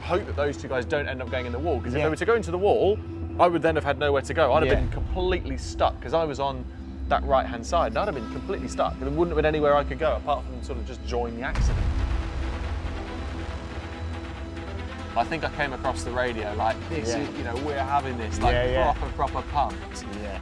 hope that those two guys don't end up going in the wall, because if they were to go into the wall, I would then have had nowhere to go. I'd have been completely stuck, because I was on that right-hand side, and I'd have been completely stuck. There wouldn't have been anywhere I could go apart from sort of just join the accident. I think I came across the radio like, this is, you know, we're having this, like proper pumped. Yeah.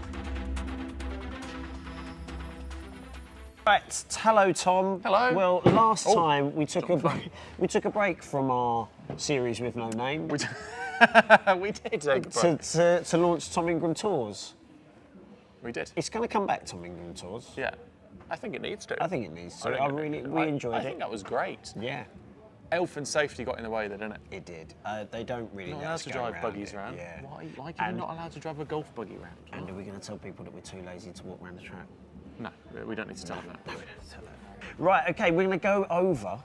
Right, hello Tom. Hello. Well, last time we took a break from our series with no name. We did take a break. To launch Tom Ingram Tours. We did. It's going to come back, Tom Ingram Tours. Yeah, I think it needs to. I think it needs to. We enjoyed it. I think that was great. Yeah. Health and safety got in the way there, didn't it? It did. They don't really Not let allowed us to go drive buggies around. Yeah. Why are you not allowed to drive a golf buggy around? And are we going to tell people that we're too lazy to walk around the track? No, we don't need to tell them that. No, we don't need to tell them that. Right, okay, we're going to go over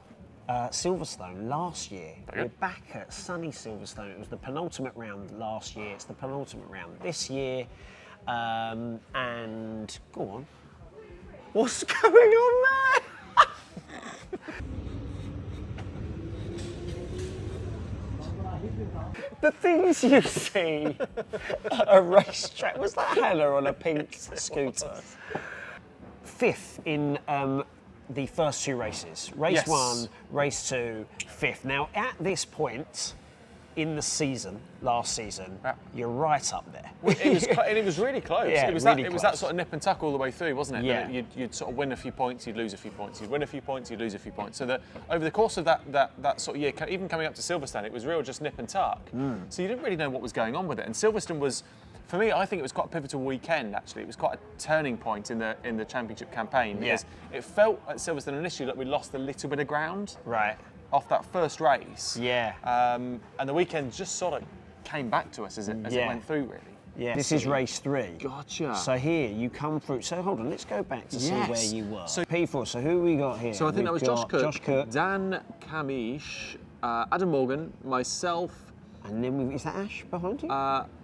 Silverstone last year. Okay. We're back at sunny Silverstone. It was the penultimate round last year. It's the penultimate round this year. And go on. What's going on there? The things you see at a racetrack. Was that Hannah on a pink scooter? Fifth in the first two races. Race one, race two, fifth. Now, at this point in the season, last season, you're right up there. It was really close. Yeah, it was that sort of nip and tuck all the way through, wasn't it? Yeah. You'd sort of win a few points, you'd lose a few points, you'd win a few points, you'd lose a few points. So that over the course of that sort of year, even coming up to Silverstone, it was real just nip and tuck. So you didn't really know what was going on with it. And Silverstone was, for me, I think it was quite a pivotal weekend. Actually, it was quite a turning point in the championship campaign, because it felt at Silverstone initially like we lost a little bit of ground. Right. Off that first race. Yeah. And the weekend just sort of came back to us as it went through, really. Yeah. This is race three. Gotcha. So here you come through. So hold on, let's go back to see where you were. So P4. So who we got here? So I think that was Josh Cook, Dan. Dan Kamish, Adam Morgan, myself. And then is that Ash behind you?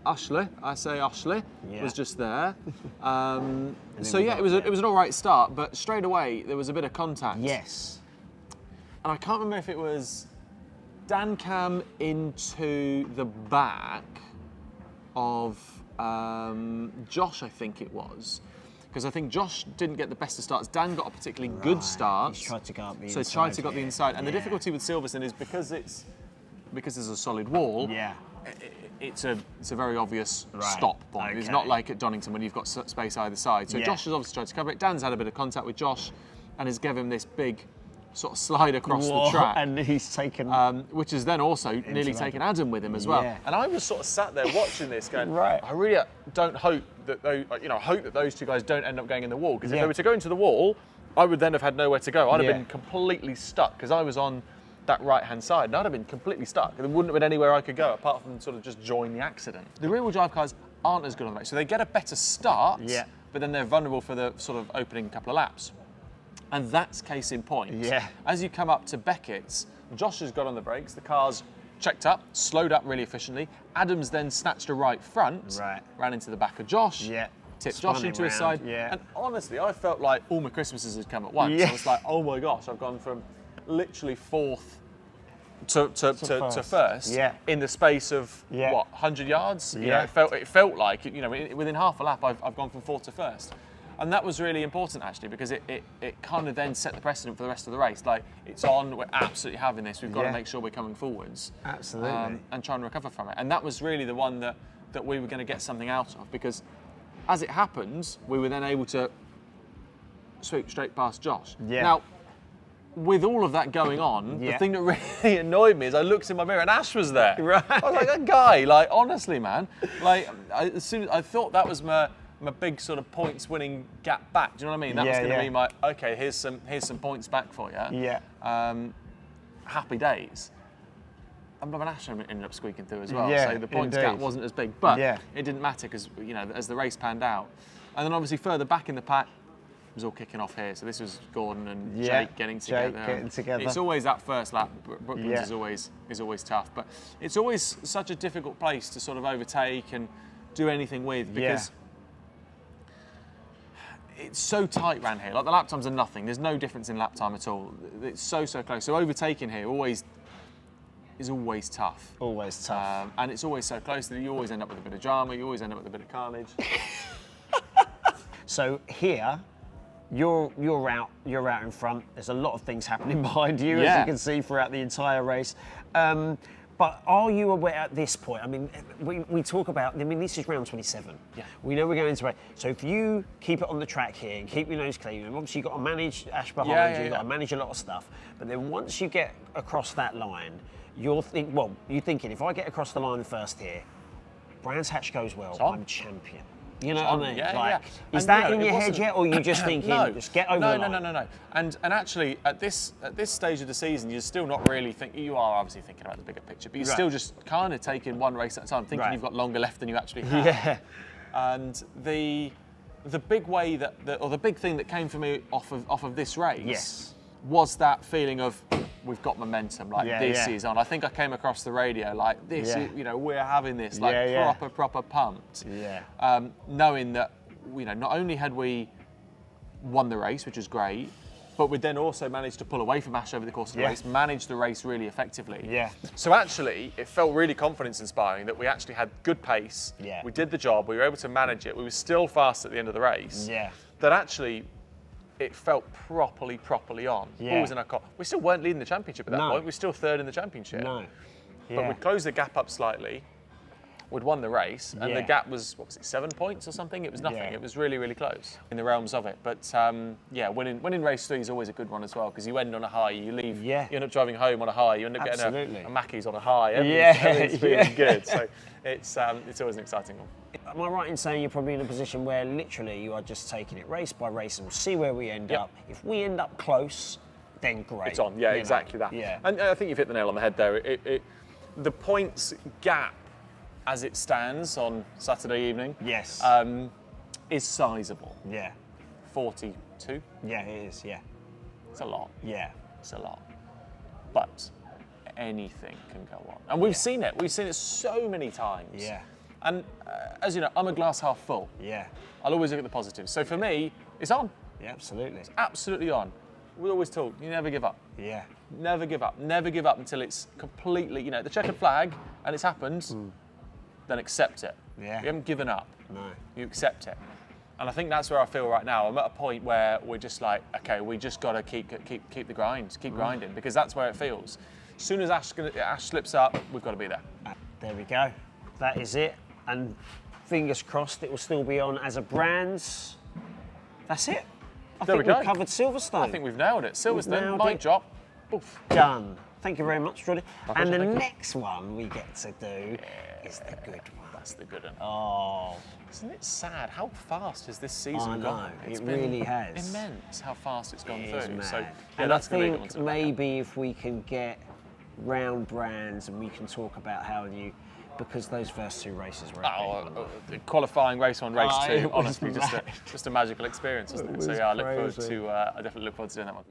Ashley, I say Ashley, was just there. So it was an all right start, but straight away there was a bit of contact. Yes. And I can't remember if it was Dan Cam into the back of Josh, I think it was. Because I think Josh didn't get the best of starts. Dan got a particularly good start. He's tried to go up the inside. inside. So tried to go up the inside. And the difficulty with Silverstone is because there's a solid wall, it's a very obvious stop point. Okay. It's not like at Donington when you've got space either side. So Josh has obviously tried to cover it. Dan's had a bit of contact with Josh and has given him this big sort of slide across the track. And he's taken... which has then also nearly taken Adam with him as well. Yeah. And I was sort of sat there watching this going, I really don't hope that those two guys don't end up going in the wall, because if they were to go into the wall, I would then have had nowhere to go. I'd have been completely stuck, because I was on that right-hand side, and I'd have been completely stuck. There wouldn't have been anywhere I could go apart from sort of just join the accident. The rear-wheel drive cars aren't as good on the race, so they get a better start, but then they're vulnerable for the sort of opening couple of laps. And that's case in point. Yeah. As you come up to Beckett's, Josh has got on the brakes, the car's checked up, slowed up really efficiently. Adams then snatched a right front, ran into the back of Josh, tipped Josh into his side. And honestly, I felt like all my Christmases had come at once. I was like, oh my gosh, I've gone from literally fourth to first in the space of, what, 100 yards? You know, it felt like, you know, within half a lap, I've gone from fourth to first. And that was really important, actually, because it kind of then set the precedent for the rest of the race. Like, it's on, we're absolutely having this, we've got to make sure we're coming forwards. Absolutely. And trying to recover from it. And that was really the one that we were going to get something out of, because as it happened, we were then able to sweep straight past Josh. Yeah. Now, with all of that going on, the thing that really annoyed me is I looked in my mirror and Ash was there. Right. I was like, that guy, like, honestly, man. Like, as soon as I thought that was my big sort of points winning gap back. Do you know what I mean? That was going to be my, okay, here's some points back for you. Yeah. Happy days. And Ash ended up squeaking through as well. So the points gap wasn't as big, but it didn't matter, because, you know, as the race panned out. And then obviously further back in the pack, it was all kicking off here. So this was Gordon and Jake getting together. It's always that first lap. Brooklands is always tough, but it's always such a difficult place to sort of overtake and do anything with, because it's so tight round here. Like, the lap times are nothing. There's no difference in lap time at all. It's so close. So overtaking here always is always tough. Always tough. And it's always so close that you always end up with a bit of drama, you always end up with a bit of carnage. So here, you're out in front. There's a lot of things happening behind you, as you can see throughout the entire race. But are you aware at this point? I mean, we talk about. I mean, this is round 27. Yeah. We know we're going into it. So if you keep it on the track here and keep your nose clean, and obviously you've got to manage Ash behind you. You've got to manage a lot of stuff. But then once you get across that line, you're thinking, if I get across the line first here, Brands Hatch goes well, I'm champion. You know what I mean? Yeah. Is that in your head yet, or are you just thinking, just get over the line? No. And actually, at this stage of the season, you're still not really thinking. You are obviously thinking about the bigger picture, but you're still just kind of taking one race at a time, thinking you've got longer left than you actually have. Yeah. And the big way or the big thing that came for me off of this race was that feeling of, we've got momentum, this is on. I think I came across the radio like, this is, we're having this, proper pumped. Yeah. Knowing that, not only had we won the race, which was great, but we then also managed to pull away from Ash over the course of the race, manage the race really effectively. Yeah. So actually, it felt really confidence inspiring that we actually had good pace. Yeah. We did the job, we were able to manage it, we were still fast at the end of the race. Yeah. That actually, it felt properly on. Yeah. Was in our we still weren't leading the championship at that point. We were still third in the championship. No. Yeah. But we'd closed the gap up slightly. We'd won the race, and the gap was, 7 points or something? It was nothing. It was really, really close in the realms of it. But winning race 3 is always a good one as well, because you end on a high, you leave, you end up driving home on a high, you end up getting a Mackey's on a high. Everything's feeling good. So it's always an exciting one. Am I right in saying you're probably in a position where literally you are just taking it race by race and we'll see where we end up? If we end up close, then great. It's on, exactly that. Yeah. And I think you've hit the nail on the head there. The points gap as it stands on Saturday evening is sizable. Yeah. 42? Yeah, it is, yeah. It's a lot. Yeah. It's a lot. But anything can go on. And we've seen it. We've seen it so many times. Yeah. And as you know, I'm a glass half full. Yeah. I'll always look at the positives. So for me, it's on. Yeah, absolutely. It's absolutely on. We always talk, you never give up. Yeah. Never give up. Never give up until it's completely, the checkered flag and it's happened, then accept it. Yeah. You haven't given up. No. You accept it. And I think that's where I feel right now. I'm at a point where we're just like, okay, we just got to keep the grind, keep grinding, because that's where it feels. As soon as Ash slips up, we've got to be there. There we go. That is it. And fingers crossed it will still be on as a Brands. That's it. I think we've covered Silverstone. I think we've nailed it. Silverstone, mic drop. Oof. Done. Thank you very much, Roddy. And the next one we get to do is the good one. That's the good one. Oh. Isn't it sad? How fast has this season gone? It really has. Immense how fast it's gone through. Mad. So, and that's I think maybe if we can get round Brands and we can talk about how because those first 2 races were the qualifying race 1, race 2, honestly, just a magical experience, isn't it? So I definitely look forward to doing that one.